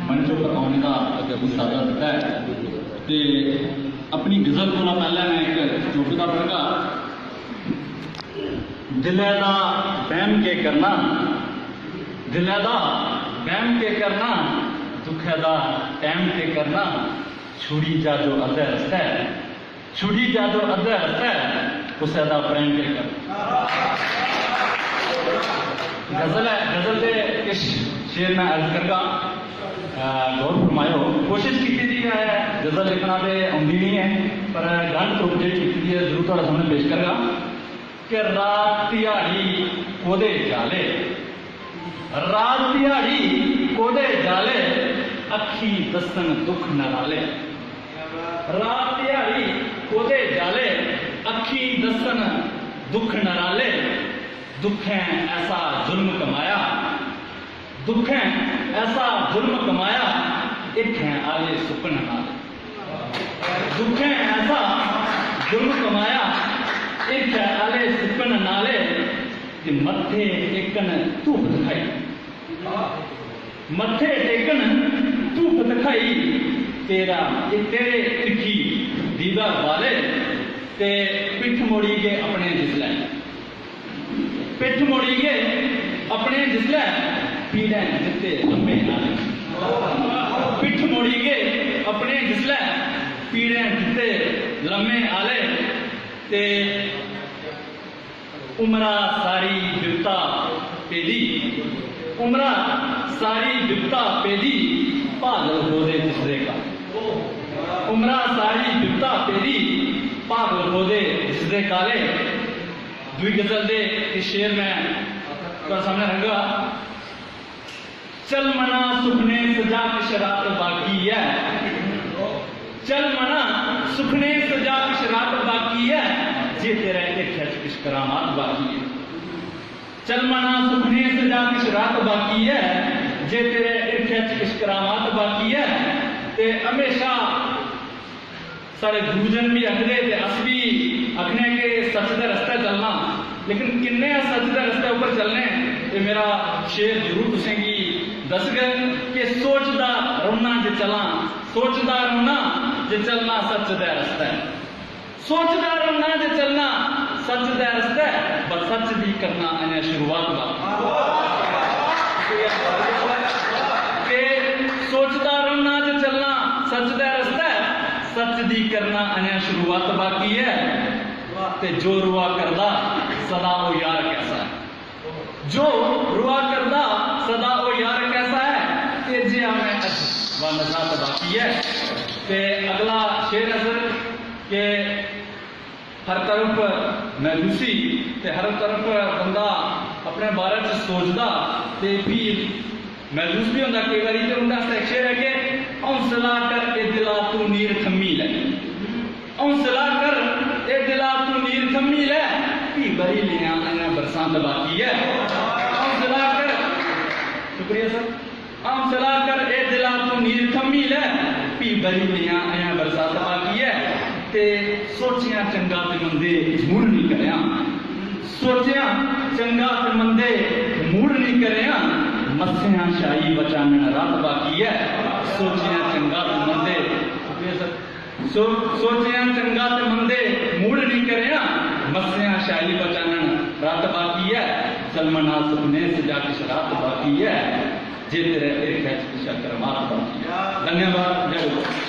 मंच पर आने का सादा दिता है ते अपनी गजल तो पहले मैं एक चुटका पढ़गा। दिलै दा वहम के करना, दिलै दा वहम के करना, दुखै दा टैम के करना, छुड़ी जा जो अद्धे रस्ते, छुड़ी जा जो अद्धे रस्ते, कुसै दा प्रेम के कर। गजल है, गजल के किस शेर में अर्ज करगा, गौर फरमायो। कोशिश की थी है गजल लिखना तो आँदी नहीं है, पर गल तुक जी की है जरूर थोड़ा सामने पेश करगा कि रात दिहाड़ी कोदे जाले, रात दिहाड़ी कोदे जाले, अखी दसन दुख नराले। रात दिहाड़ी कोदे जाले, अखी दसन दुख नराले। दुखें ऐसा जुल्म कमाया, दुखें ऐसा जुल्म कमाया, इत्थें आले सुपन नाले। दुखें ऐसा जुल्म कमाया, इत्थें आले सुपन नाले। कि मत्थे टेकन धूप दिखाई, मत्थे टेकन धूप दिखाई, तेरा तेरे तिखी दीदा वाले। ते पिठ मोड़ी के अपने जिसले, पिठ मोड़ी के अपने जिसले, पीड़े जिते लम्बे नाले। पिठ मोड़ी के अपने जिसले, पीड़े जिते लम्बे आले। ते उमरा सारी बिपता पेदी, उमरा सारी बिपता पेदी, पागल हो दे जिसरे का। उमरा सारी बिपता पेदी, पागल हो दे जिसरे काले। दुई गजल दे इस शेर में तो सामने रखा। चल मना सुखने सजा की शराब बाकी है, चल मना सुखने सजा की शराब बाकी है, जे तेरे एक किस करामात बाकी है। चल मना सुखने सजा की शराब बाकी है, जे तेरे एक किस करामात बाकी है। ते हमेशा सारे गुरुजन भी आखदे ते अस भी आखने के सच दे रस्ते चलना, लेकिन किन्ने सच दे रस्ते ऊपर चलने ते मेरा शेर जरूर तुसें गी दसगे कि सोचदा रौना जे चला, सोचदा रौना जे चलना सच दे रस्ते, सोचदा रौना जे चलना सच दे रस्ते, बस सच दी करना अने शुरुआत बा। के सोचदा रौना जे चलना सच दे रस्ते, सच दी करना अने शुरुआत बाकी है। ते जो रुआ करदा सदा ओ यार कैसा है, जो रुआ करदा सदा ओ यार कैसा है, ते जे हमें अज व नजात बाकी है। ते अगला शेर नजर के हर तरफ महसूसी ते हर तरफ बंदा अपने बारे च सोचदा ते भी महसूस भी होंदा कई बारी। ते उनका शेर है कि हौसला कर ए दिला तू नीर थम्मी ले, हौसला कर ए दिला तू नीर थम्मी ले, भी बरी लिया अने बरसात बाकी है। हौसला कर, शुक्रिया सर। हौसला कर ए दिला तू नीर थम्मी ले, भी बरी लिया अने बरसात बाकी है। ते सोचिया चंगा ते मंदे मूड नहीं करया, सोचिया चंगा ते मंदे मूड नहीं करया, मस्सिया शाही बचाने रात बाकी है। सोचिया चंगा ते मंदे, सोचिया चंगा ते मंदे मूड नहीं करया, मस्सिया शाही बचाने रात बाकी है। सलमना सुपने सजा की शराब बाकी है, जे तेरे एक है करमात बाकी है। धन्यवाद। जय